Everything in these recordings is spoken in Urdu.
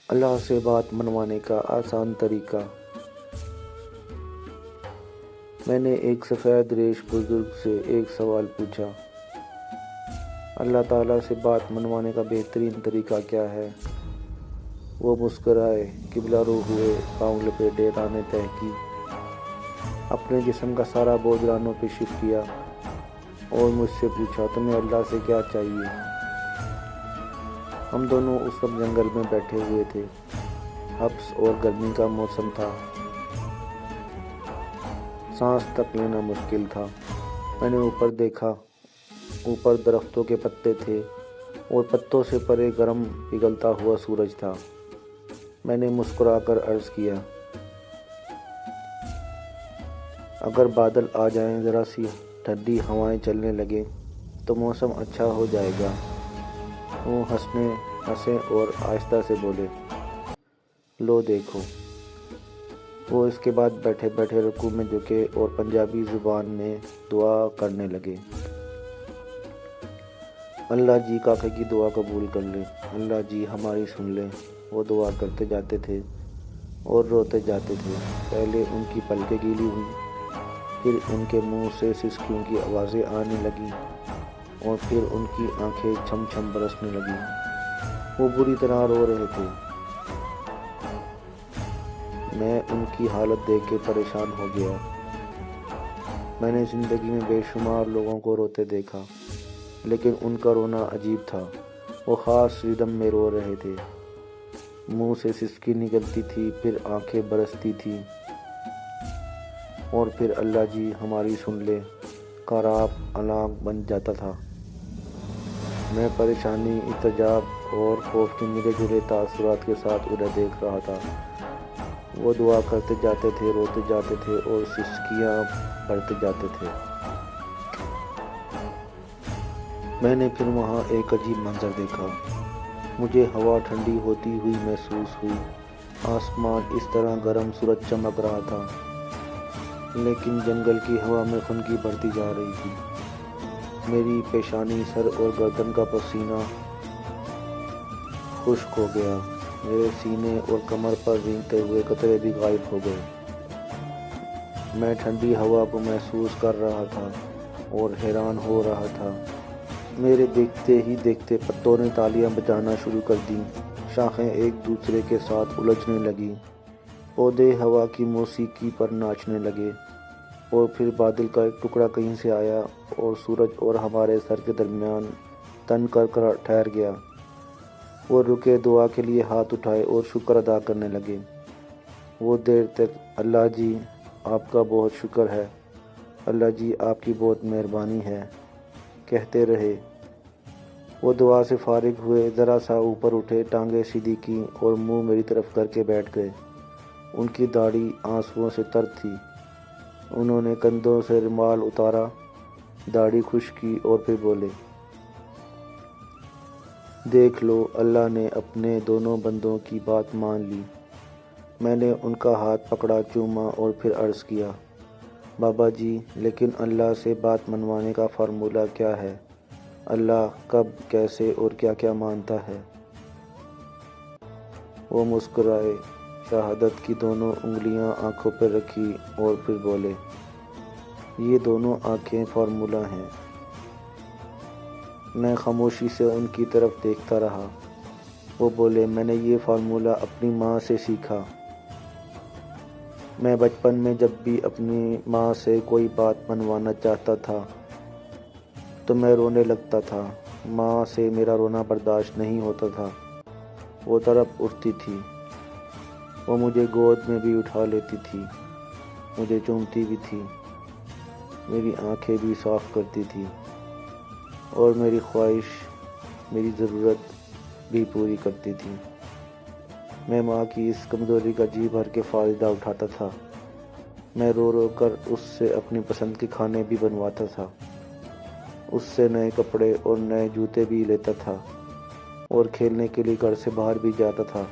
اللہ سے بات منوانے کا آسان طریقہ۔ میں نے ایک سفید ریش بزرگ سے ایک سوال پوچھا، اللہ تعالیٰ سے بات منوانے کا بہترین طریقہ کیا ہے؟ وہ مسکرائے، قبلہ رو ہوئے، پاؤں لپیٹے، رانیں طے کی، اپنے جسم کا سارا بوجھ رانوں پہ شفٹ کیا اور مجھ سے پوچھا، تمہیں اللہ سے کیا چاہیے؟ ہم دونوں اس وقت جنگل میں بیٹھے ہوئے تھے، حبس اور گرمی کا موسم تھا، سانس تک لینا مشکل تھا۔ میں نے اوپر دیکھا، اوپر درختوں کے پتے تھے اور پتوں سے پرے گرم پگھلتا ہوا سورج تھا۔ میں نے مسکرا کر عرض کیا، اگر بادل آ جائیں، ذرا سی ٹھنڈی ہوائیں چلنے لگیں تو موسم اچھا ہو جائے گا۔ وہ ہنسے اور آہستہ سے بولے، لو دیکھو۔ وہ اس کے بعد بیٹھے بیٹھے رکوع میں جھکے اور پنجابی زبان میں دعا کرنے لگے، اللہ جی کاکے کی دعا قبول کر لے، اللہ جی ہماری سن لے۔ وہ دعا کرتے جاتے تھے اور روتے جاتے تھے۔ پہلے ان کی پلکیں گیلی ہوئیں، پھر ان کے منہ سے سسکیوں کی آوازیں آنے لگیں اور پھر ان کی آنکھیں چھم چھم برسنے لگیں۔ وہ بری طرح رو رہے تھے۔ میں ان کی حالت دیکھ کے پریشان ہو گیا۔ میں نے زندگی میں بے شمار لوگوں کو روتے دیکھا، لیکن ان کا رونا عجیب تھا۔ وہ خاص ردم میں رو رہے تھے، منہ سے سسکی نکلتی تھی، پھر آنکھیں برستی تھیں اور پھر اللہ جی ہماری سن لے کا راپ الانگ بن جاتا تھا۔ میں پریشانی، اضطراب اور خوف کے ملے جلے تاثرات کے ساتھ انہیں دیکھ رہا تھا۔ وہ دعا کرتے جاتے تھے، روتے جاتے تھے اور سسکیاں بھرتے جاتے تھے۔ میں نے پھر وہاں ایک عجیب منظر دیکھا۔ مجھے ہوا ٹھنڈی ہوتی ہوئی محسوس ہوئی، آسمان اس طرح گرم، سورج چمک رہا تھا، لیکن جنگل کی ہوا میں خنکی بڑھتی جا رہی تھی۔ میری پیشانی، سر اور گردن کا پسینہ خشک ہو گیا، میرے سینے اور کمر پر رینگتے ہوئے قطرے بھی غائب ہو گئے۔ میں ٹھنڈی ہوا کو محسوس کر رہا تھا اور حیران ہو رہا تھا۔ میرے دیکھتے ہی دیکھتے پتوں نے تالیاں بجانا شروع کر دیں، شاخیں ایک دوسرے کے ساتھ الجھنے لگیں، پودے ہوا کی موسیقی پر ناچنے لگے، اور پھر بادل کا ایک ٹکڑا کہیں سے آیا اور سورج اور ہمارے سر کے درمیان تن کر ٹھہر گیا۔ وہ رکے، دعا کے لیے ہاتھ اٹھائے اور شکر ادا کرنے لگے۔ وہ دیر تک اللہ جی آپ کا بہت شکر ہے، اللہ جی آپ کی بہت مہربانی ہے کہتے رہے۔ وہ دعا سے فارغ ہوئے، ذرا سا اوپر اٹھے، ٹانگیں سیدھی کیں اور منہ میری طرف کر کے بیٹھ گئے۔ ان کی داڑھی آنسوؤں سے تر تھی۔ انہوں نے کندھوں سے رومال اتارا، داڑھی خشک کی اور پھر بولے، دیکھ لو، اللہ نے اپنے دونوں بندوں کی بات مان لی۔ میں نے ان کا ہاتھ پکڑا، چوما اور پھر عرض کیا، بابا جی، لیکن اللہ سے بات منوانے کا فارمولہ کیا ہے؟ اللہ کب، کیسے اور کیا کیا مانتا ہے؟ وہ مسکرائے، شہادت کی دونوں انگلیاں آنکھوں پر رکھی اور پھر بولے، یہ دونوں آنکھیں فارمولہ ہیں۔ میں خاموشی سے ان کی طرف دیکھتا رہا۔ وہ بولے، میں نے یہ فارمولہ اپنی ماں سے سیکھا۔ میں بچپن میں جب بھی اپنی ماں سے کوئی بات منوانا چاہتا تھا تو میں رونے لگتا تھا۔ ماں سے میرا رونا برداشت نہیں ہوتا تھا، وہ تڑپ اٹھتی تھی۔ وہ مجھے گود میں بھی اٹھا لیتی تھی، مجھے چومتی بھی تھی، میری آنکھیں بھی صاف کرتی تھی اور میری خواہش، میری ضرورت بھی پوری کرتی تھی۔ میں ماں کی اس کمزوری کا جی بھر کے فائدہ اٹھاتا تھا۔ میں رو رو کر اس سے اپنی پسند کے کھانے بھی بنواتا تھا، اس سے نئے کپڑے اور نئے جوتے بھی لیتا تھا اور کھیلنے کے لیے گھر سے باہر بھی جاتا تھا۔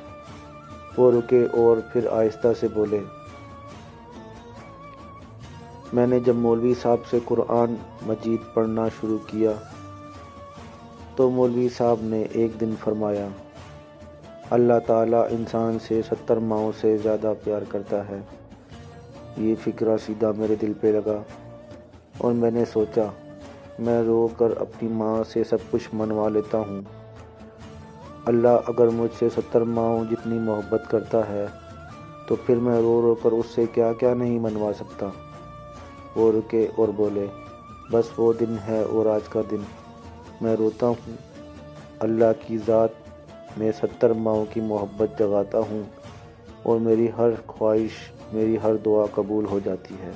وہ رکے اور پھر آہستہ سے بولے، میں نے جب مولوی صاحب سے قرآن مجید پڑھنا شروع کیا تو مولوی صاحب نے ایک دن فرمایا، اللہ تعالیٰ انسان سے 70 ماؤں سے زیادہ پیار کرتا ہے۔ یہ فکرہ سیدھا میرے دل پہ لگا اور میں نے سوچا میں رو کر اپنی ماں سے سب کچھ منوا لیتا ہوں۔ اللہ اگر مجھ سے 70 ماؤں جتنی محبت کرتا ہے تو پھر میں رو رو کر اس سے کیا کیا نہیں منوا سکتا۔ وہ رکے اور بولے، بس وہ دن ہے اور آج کا دن میں روتا ہوں۔ اللہ کی ذات میں 70 ماؤں کی محبت جگاتا ہوں اور میری ہر خواہش، میری ہر دعا قبول ہو جاتی ہے۔